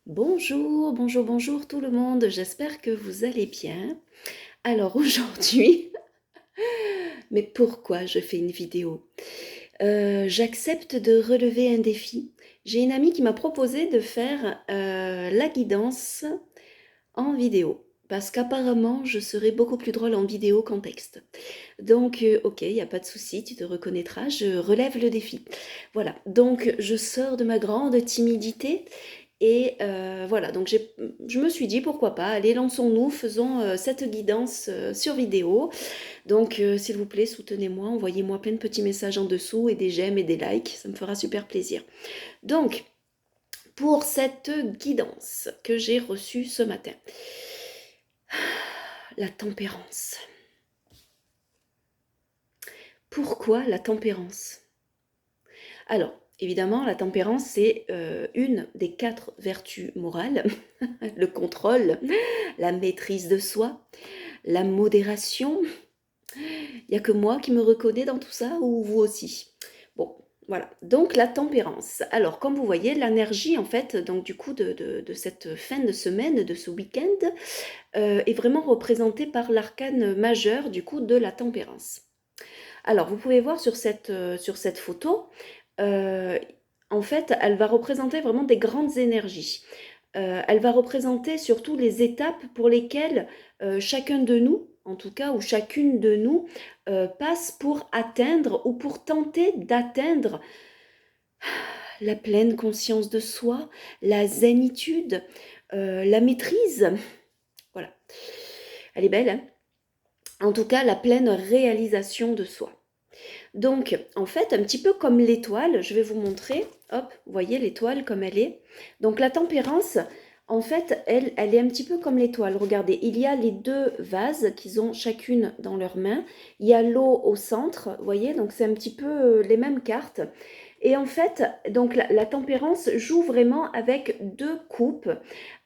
Bonjour, bonjour, bonjour tout le monde, j'espère que vous allez bien. Alors aujourd'hui, mais pourquoi je fais une vidéo? J'accepte de relever un défi. J'ai une amie qui m'a proposé de faire la guidance en vidéo. Parce qu'apparemment, je serai beaucoup plus drôle en vidéo qu'en texte. Donc, ok, il n'y a pas de souci, tu te reconnaîtras, je relève le défi. Voilà, donc je sors de ma grande timidité et voilà, donc je me suis dit pourquoi pas, allez, lançons-nous, faisons cette guidance sur vidéo. Donc, s'il vous plaît, soutenez-moi, envoyez-moi plein de petits messages en dessous et des j'aime et des likes, ça me fera super plaisir. Donc, pour cette guidance que j'ai reçue ce matin, la tempérance. Pourquoi la tempérance? Alors, évidemment, la tempérance, c'est une des 4 vertus morales. Le contrôle, la maîtrise de soi, la modération. Il n'y a que moi qui me reconnais dans tout ça ou vous aussi? Bon, voilà. Donc la tempérance. Alors, comme vous voyez, l'énergie, en fait, donc du coup, de cette fin de semaine, de ce week-end, est vraiment représentée par l'arcane majeur, du coup, de la tempérance. Alors, vous pouvez voir sur cette photo, euh, en fait, elle va représenter vraiment des grandes énergies. Elle va représenter surtout les étapes pour lesquelles chacun de nous, en tout cas, ou chacune de nous, passe pour atteindre ou pour tenter d'atteindre la pleine conscience de soi, la zénitude, la maîtrise. Voilà. Elle est belle, hein? En tout cas, la pleine réalisation de soi. Donc, en fait, un petit peu comme l'étoile, je vais vous montrer, hop, vous voyez l'étoile comme elle est. Donc, la tempérance, en fait, elle est un petit peu comme l'étoile. Regardez, il y a les deux vases qu'ils ont chacune dans leurs mains. Il y a l'eau au centre, vous voyez, donc c'est un petit peu les mêmes cartes. Et en fait, donc la tempérance joue vraiment avec deux coupes,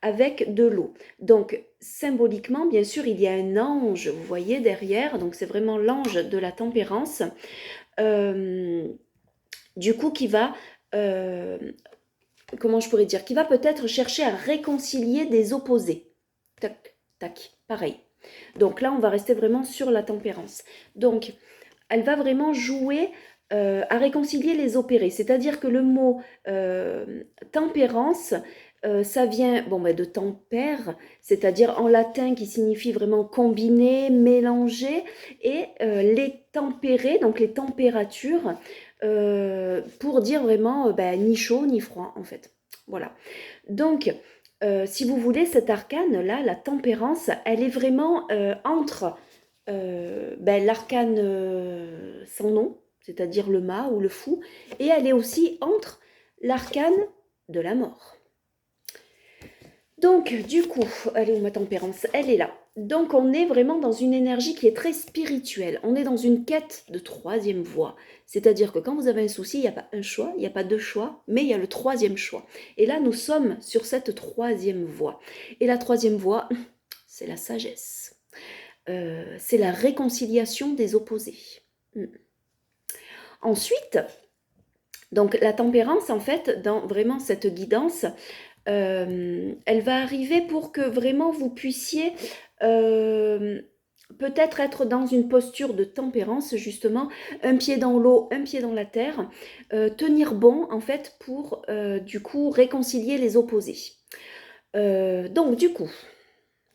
avec de l'eau. Donc, symboliquement, bien sûr, il y a un ange, vous voyez, derrière. Donc, c'est vraiment l'ange de la tempérance. Euh, du coup, qui va, euh, comment je pourrais dire, qui va peut-être chercher à réconcilier des opposés. Tac, tac, pareil. Donc là, on va rester vraiment sur la tempérance. Donc, elle va vraiment jouer à réconcilier les opérés. C'est-à-dire que le mot tempérance, ça vient bon, de tempère, c'est-à-dire en latin qui signifie vraiment combiner, mélanger, et les tempérés, donc les températures, pour dire vraiment ni chaud ni froid en fait. Voilà. Donc, si vous voulez, cet arcane-là, la tempérance, elle est vraiment entre l'arcane sans nom, c'est-à-dire le mât ou le fou, et elle est aussi entre l'arcane de la mort. Donc, du coup, elle est où ma tempérance? Elle est là. Donc, on est vraiment dans une énergie qui est très spirituelle. On est dans une quête de troisième voie. C'est-à-dire que quand vous avez un souci, il n'y a pas un choix, il n'y a pas deux choix, mais il y a le troisième choix. Et là, nous sommes sur cette troisième voie. Et la troisième voie, c'est la sagesse. C'est la réconciliation des opposés. Ensuite, donc la tempérance, en fait, dans vraiment cette guidance, elle va arriver pour que vraiment vous puissiez peut-être être dans une posture de tempérance, justement, un pied dans l'eau, un pied dans la terre, tenir bon, en fait, pour, du coup, réconcilier les opposés. Donc, du coup,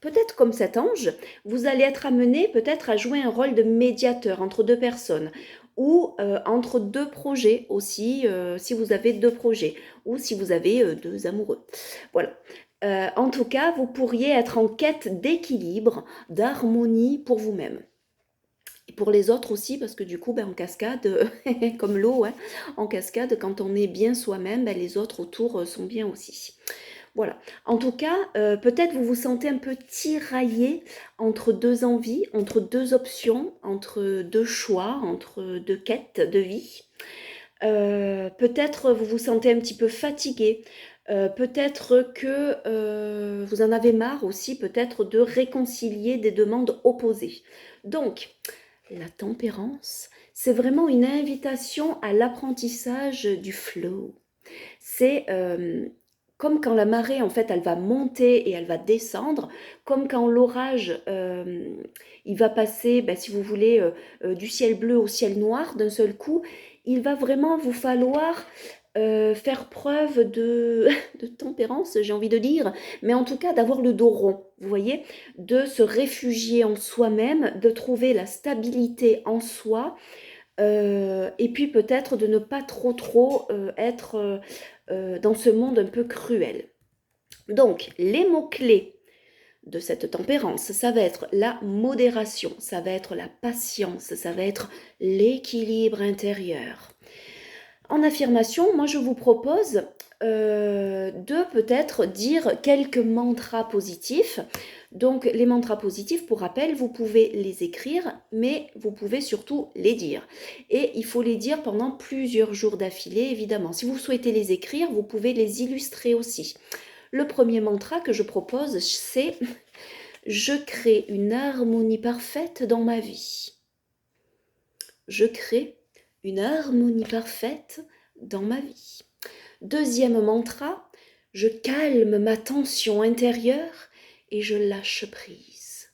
peut-être comme cet ange, vous allez être amené peut-être à jouer un rôle de médiateur entre deux personnes ou entre deux projets aussi, si vous avez deux projets ou si vous avez deux amoureux. Voilà. En tout cas, vous pourriez être en quête d'équilibre, d'harmonie pour vous-même. Et pour les autres aussi, parce que du coup, en cascade, comme l'eau, hein, en cascade, quand on est bien soi-même, les autres autour sont bien aussi. Voilà. En tout cas, peut-être vous vous sentez un peu tiraillé entre deux envies, entre deux options, entre deux choix, entre deux quêtes de vie. Peut-être vous vous sentez un petit peu fatigué. Peut-être que vous en avez marre aussi, peut-être de réconcilier des demandes opposées. Donc, la tempérance, c'est vraiment une invitation à l'apprentissage du flow. C'est comme quand la marée, en fait, elle va monter et elle va descendre, comme quand l'orage, il va passer, ben, si vous voulez, du ciel bleu au ciel noir d'un seul coup, il va vraiment vous falloir faire preuve de, de tempérance, j'ai envie de dire, mais en tout cas d'avoir le dos rond, vous voyez, de se réfugier en soi-même, de trouver la stabilité en soi, et puis peut-être de ne pas trop être dans ce monde un peu cruel. Donc, les mots-clés de cette tempérance, ça va être la modération, ça va être la patience, ça va être l'équilibre intérieur. En affirmation, moi je vous propose de peut-être dire quelques mantras positifs. Donc les mantras positifs, pour rappel, vous pouvez les écrire, mais vous pouvez surtout les dire. Et il faut les dire pendant plusieurs jours d'affilée, évidemment. Si vous souhaitez les écrire, vous pouvez les illustrer aussi. Le premier mantra que je propose, c'est « Je crée une harmonie parfaite dans ma vie ». Je crée une harmonie parfaite dans ma vie. Deuxième mantra, je calme ma tension intérieure et je lâche prise.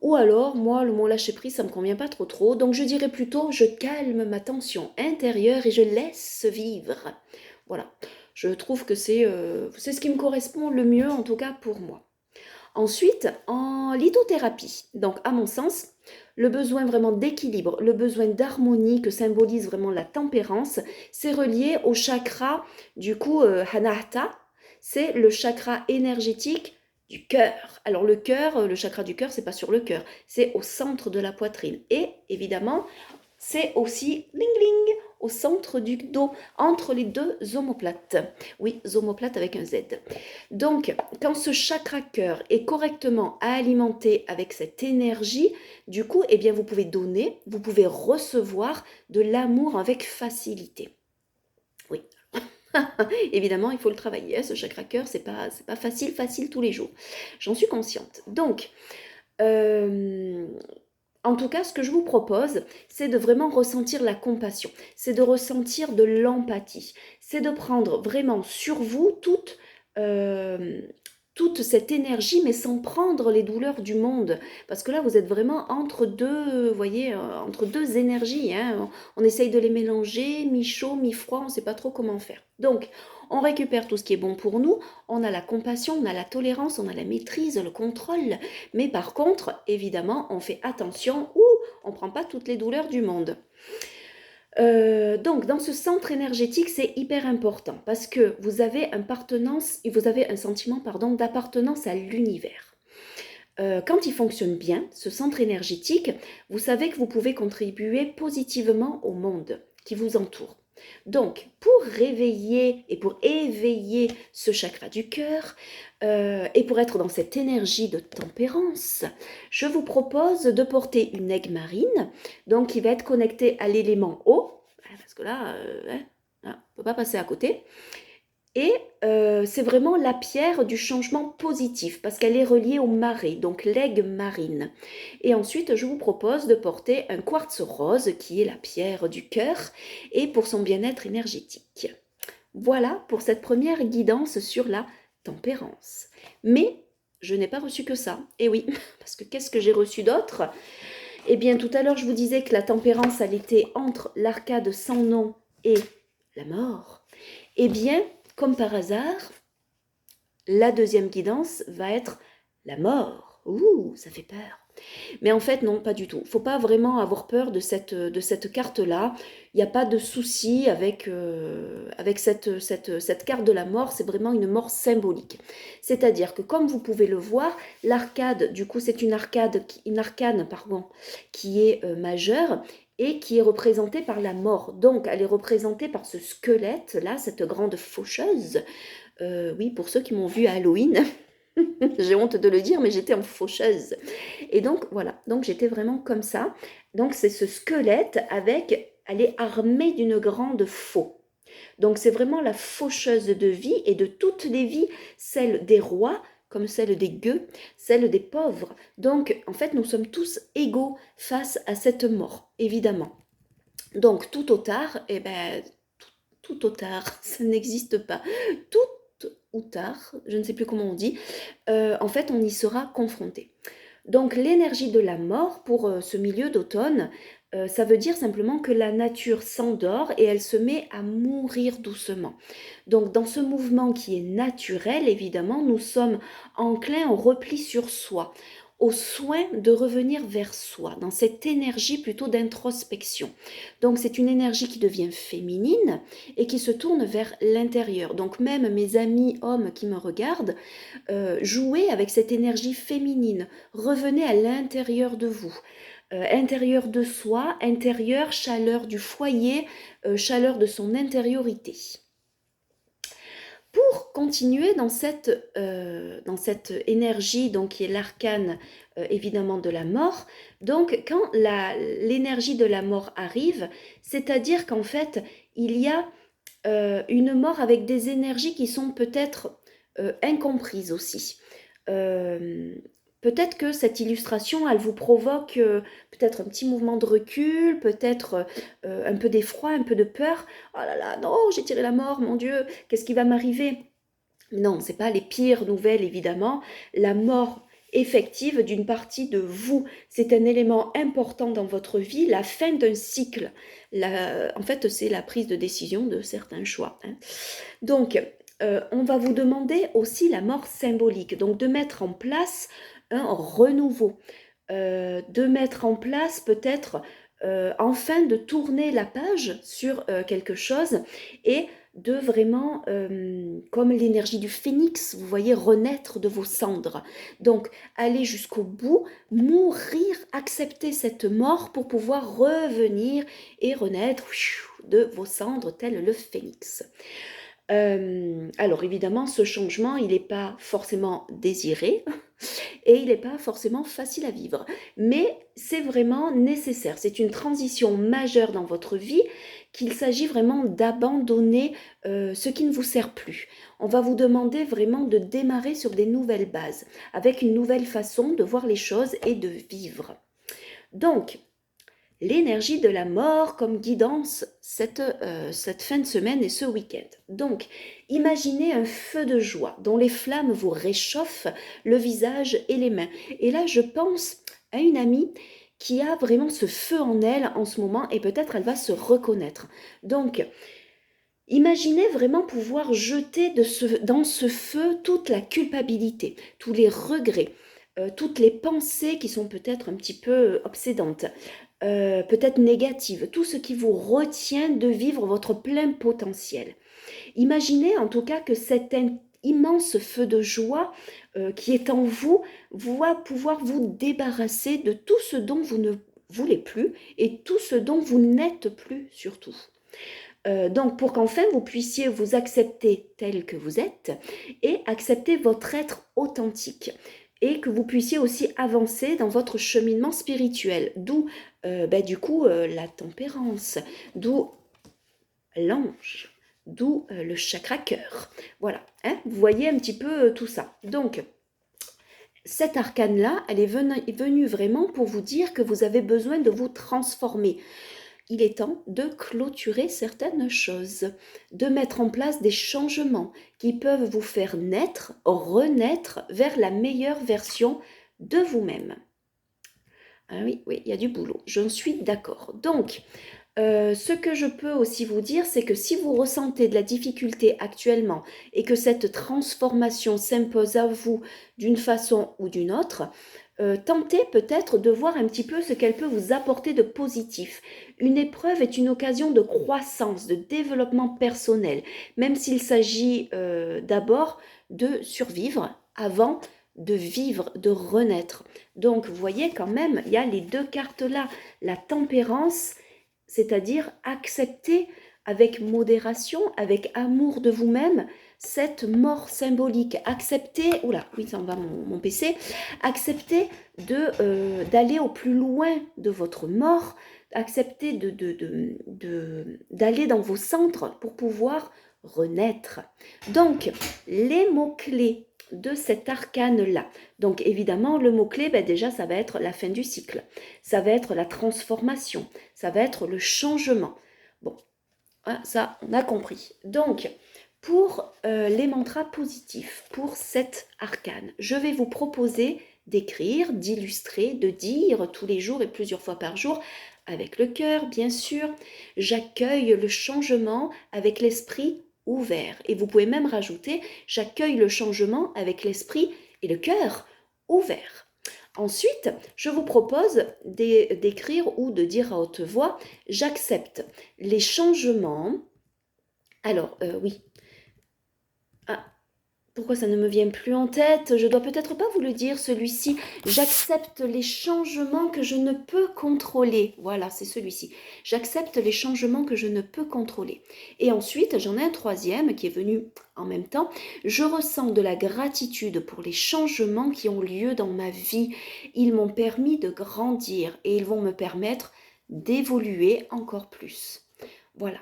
Ou alors, moi, le mot lâcher prise, ça me convient pas trop, donc je dirais plutôt je calme ma tension intérieure et je laisse vivre. Voilà, je trouve que c'est ce qui me correspond le mieux, en tout cas pour moi. Ensuite, en lithothérapie, donc à mon sens, le besoin vraiment d'équilibre, le besoin d'harmonie que symbolise vraiment la tempérance, c'est relié au chakra du coup Anahata, c'est le chakra énergétique du cœur. Alors le cœur, le chakra du cœur, c'est pas sur le cœur, c'est au centre de la poitrine. Et évidemment, c'est aussi ling ling au centre du dos, entre les deux omoplates. Oui, omoplates avec un Z. Donc, quand ce chakra cœur est correctement alimenté avec cette énergie, du coup, eh bien, vous pouvez donner, vous pouvez recevoir de l'amour avec facilité. Oui. Évidemment, il faut le travailler. Hein, ce chakra cœur, c'est pas facile tous les jours. J'en suis consciente. Donc, en tout cas, ce que je vous propose, c'est de vraiment ressentir la compassion, c'est de ressentir de l'empathie, c'est de prendre vraiment sur vous euh, toute cette énergie, mais sans prendre les douleurs du monde. Parce que là, vous êtes vraiment entre deux, vous voyez, entre deux énergies. Hein. On essaye de les mélanger, mi-chaud, mi-froid, on ne sait pas trop comment faire. Donc, on récupère tout ce qui est bon pour nous, on a la compassion, on a la tolérance, on a la maîtrise, le contrôle, mais par contre, évidemment, on fait attention ou on ne prend pas toutes les douleurs du monde. Donc, dans ce centre énergétique, c'est hyper important parce que vous avez un sentiment d'appartenance à l'univers. Quand il fonctionne bien, ce centre énergétique, vous savez que vous pouvez contribuer positivement au monde qui vous entoure. Donc, pour réveiller et pour éveiller ce chakra du cœur, et pour être dans cette énergie de tempérance, je vous propose de porter une aigue marine, donc qui va être connectée à l'élément eau, parce que là, on ne peut pas passer à côté. Et c'est vraiment la pierre du changement positif, parce qu'elle est reliée aux marées, donc l'aigue marine. Et ensuite, je vous propose de porter un quartz rose, qui est la pierre du cœur, et pour son bien-être énergétique. Voilà pour cette première guidance sur la tempérance. Mais je n'ai pas reçu que ça. Et oui, parce que qu'est-ce que j'ai reçu d'autre? Eh bien, tout à l'heure, je vous disais que la tempérance, elle était entre l'arcade sans nom et la mort. Eh bien, comme par hasard, la deuxième guidance va être la mort. Ouh, ça fait peur. Mais en fait, non, pas du tout. Il ne faut pas vraiment avoir peur de cette carte-là. Il n'y a pas de souci avec cette carte de la mort. C'est vraiment une mort symbolique. C'est-à-dire que, comme vous pouvez le voir, l'arcade, du coup, c'est une arcane, qui est majeure et qui est représentée par la mort. Donc, elle est représentée par ce squelette-là, cette grande faucheuse. Oui, pour ceux qui m'ont vu à Halloween, j'ai honte de le dire, mais j'étais en faucheuse. Et donc, voilà, donc j'étais vraiment comme ça. Donc, c'est ce squelette elle est armée d'une grande faux. Donc, c'est vraiment la faucheuse de vie et de toutes les vies, celle des rois, comme celle des gueux, celle des pauvres. Donc, en fait, nous sommes tous égaux face à cette mort, évidemment. Donc, tout au tard, eh ben, tout au tard, ça n'existe pas. Tout ou tard, je ne sais plus comment on dit, en fait on y sera confronté. Donc l'énergie de la mort pour ce milieu d'automne, ça veut dire simplement que la nature s'endort et elle se met à mourir doucement. Donc dans ce mouvement qui est naturel, évidemment, nous sommes enclins au repli sur soi, au soin de revenir vers soi, dans cette énergie plutôt d'introspection. Donc c'est une énergie qui devient féminine et qui se tourne vers l'intérieur. Donc même mes amis hommes qui me regardent, jouez avec cette énergie féminine, revenez à l'intérieur de vous. Intérieur de soi, intérieur, chaleur du foyer, chaleur de son intériorité. Pour continuer dans cette énergie donc, qui est l'arcane évidemment de la mort, donc quand l'énergie de la mort arrive, c'est-à-dire qu'en fait il y a une mort avec des énergies qui sont peut-être incomprises aussi. Peut-être que cette illustration, elle vous provoque peut-être un petit mouvement de recul, peut-être un peu d'effroi, un peu de peur. Oh là là, non, j'ai tiré la mort, mon Dieu, qu'est-ce qui va m'arriver? Non, ce n'est pas les pires nouvelles, évidemment. La mort effective d'une partie de vous, c'est un élément important dans votre vie, la fin d'un cycle. En fait, c'est la prise de décision de certains choix. Hein. Donc, on va vous demander aussi la mort symbolique, donc de mettre en place un renouveau, de mettre en place peut-être enfin de tourner la page sur quelque chose et de vraiment, comme l'énergie du phénix, vous voyez, renaître de vos cendres. Donc, aller jusqu'au bout, mourir, accepter cette mort pour pouvoir revenir et renaître de vos cendres tel le phénix. Alors évidemment, ce changement, il n'est pas forcément désiré et il n'est pas forcément facile à vivre, mais c'est vraiment nécessaire. C'est une transition majeure dans votre vie qu'il s'agit vraiment d'abandonner ce qui ne vous sert plus. On va vous demander vraiment de démarrer sur des nouvelles bases, avec une nouvelle façon de voir les choses et de vivre. Donc, l'énergie de la mort comme guidance cette fin de semaine et ce week-end. Donc, imaginez un feu de joie dont les flammes vous réchauffent le visage et les mains. Et là, je pense à une amie qui a vraiment ce feu en elle en ce moment et peut-être elle va se reconnaître. Donc, imaginez vraiment pouvoir jeter dans ce feu toute la culpabilité, tous les regrets, toutes les pensées qui sont peut-être un petit peu obsédantes, peut-être négatives, tout ce qui vous retient de vivre votre plein potentiel. Imaginez en tout cas que cet immense feu de joie qui est en vous va pouvoir vous débarrasser de tout ce dont vous ne voulez plus et tout ce dont vous n'êtes plus surtout. Donc pour qu'enfin vous puissiez vous accepter tel que vous êtes et accepter votre être authentique et que vous puissiez aussi avancer dans votre cheminement spirituel, d'où du coup la tempérance, d'où l'ange, d'où le chakra cœur. Voilà, hein, vous voyez un petit peu tout ça. Donc, cette arcane-là, elle est venue vraiment pour vous dire que vous avez besoin de vous transformer. Il est temps de clôturer certaines choses, de mettre en place des changements qui peuvent vous faire naître, renaître vers la meilleure version de vous-même. Ah oui, il y a du boulot, j'en suis d'accord. Donc, ce que je peux aussi vous dire, c'est que si vous ressentez de la difficulté actuellement et que cette transformation s'impose à vous d'une façon ou d'une autre, tentez peut-être de voir un petit peu ce qu'elle peut vous apporter de positif. Une épreuve est une occasion de croissance, de développement personnel, même s'il s'agit d'abord de survivre avant de vivre, de renaître. Donc, vous voyez quand même, il y a les deux cartes là, la tempérance, c'est-à-dire accepter avec modération, avec amour de vous-même, cette mort symbolique. Accepter, oula, oui, ça en va mon PC, accepter d'aller au plus loin de votre mort, accepter d'aller dans vos centres pour pouvoir renaître. Donc, les mots-clés de cet arcane-là. Donc évidemment, le mot-clé, déjà, ça va être la fin du cycle. Ça va être la transformation. Ça va être le changement. Bon, ça, on a compris. Donc, Pour les mantras positifs, pour cet arcane, je vais vous proposer d'écrire, d'illustrer, de dire tous les jours et plusieurs fois par jour, avec le cœur bien sûr, j'accueille le changement avec l'esprit ouvert. Et vous pouvez même rajouter, j'accueille le changement avec l'esprit et le cœur ouvert. Ensuite, je vous propose d'écrire ou de dire à haute voix, j'accepte les changements. Alors, oui. Ah, pourquoi ça ne me vient plus en tête? Je dois peut-être pas vous le dire, celui-ci. J'accepte les changements que je ne peux contrôler. Voilà, c'est celui-ci. J'accepte les changements que je ne peux contrôler. Et ensuite, j'en ai un troisième qui est venu en même temps. Je ressens de la gratitude pour les changements qui ont lieu dans ma vie. Ils m'ont permis de grandir et ils vont me permettre d'évoluer encore plus. Voilà.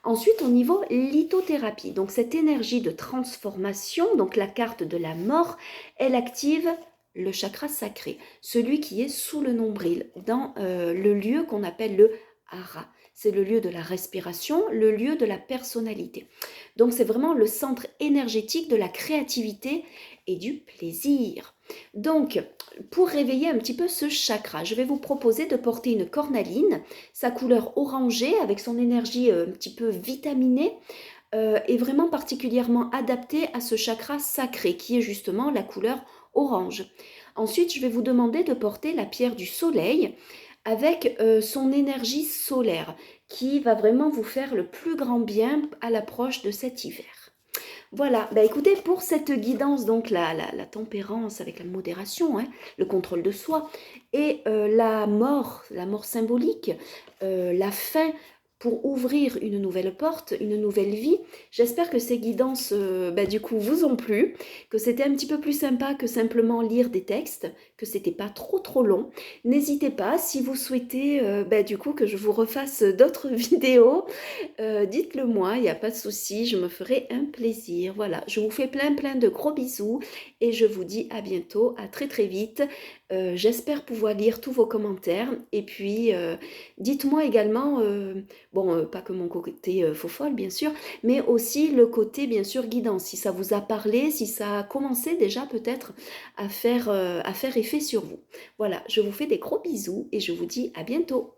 Ensuite, au niveau lithothérapie, donc cette énergie de transformation, donc la carte de la mort, elle active le chakra sacré, celui qui est sous le nombril, dans le lieu qu'on appelle le hara. C'est le lieu de la respiration, le lieu de la personnalité. Donc c'est vraiment le centre énergétique de la créativité et du plaisir. Donc, pour réveiller un petit peu ce chakra, je vais vous proposer de porter une cornaline, sa couleur orangée avec son énergie un petit peu vitaminée est vraiment particulièrement adaptée à ce chakra sacré qui est justement la couleur orange. Ensuite, je vais vous demander de porter la pierre du soleil avec son énergie solaire qui va vraiment vous faire le plus grand bien à l'approche de cet hiver. Voilà, bah écoutez, pour cette guidance, donc la tempérance avec la modération, hein, le contrôle de soi, et la mort symbolique, la fin pour ouvrir une nouvelle porte, une nouvelle vie. J'espère que ces guidances, bah, du coup, vous ont plu, que c'était un petit peu plus sympa que simplement lire des textes, que c'était pas trop long. N'hésitez pas, si vous souhaitez, bah, du coup, que je vous refasse d'autres vidéos, dites-le moi, il n'y a pas de souci, je me ferai un plaisir. Voilà, je vous fais plein de gros bisous et je vous dis à bientôt, à très vite. J'espère pouvoir lire tous vos commentaires et puis dites-moi également, pas que mon côté faux folle bien sûr, mais aussi le côté bien sûr guidance, si ça vous a parlé, si ça a commencé déjà peut-être à faire effet sur vous. Voilà, je vous fais des gros bisous et je vous dis à bientôt.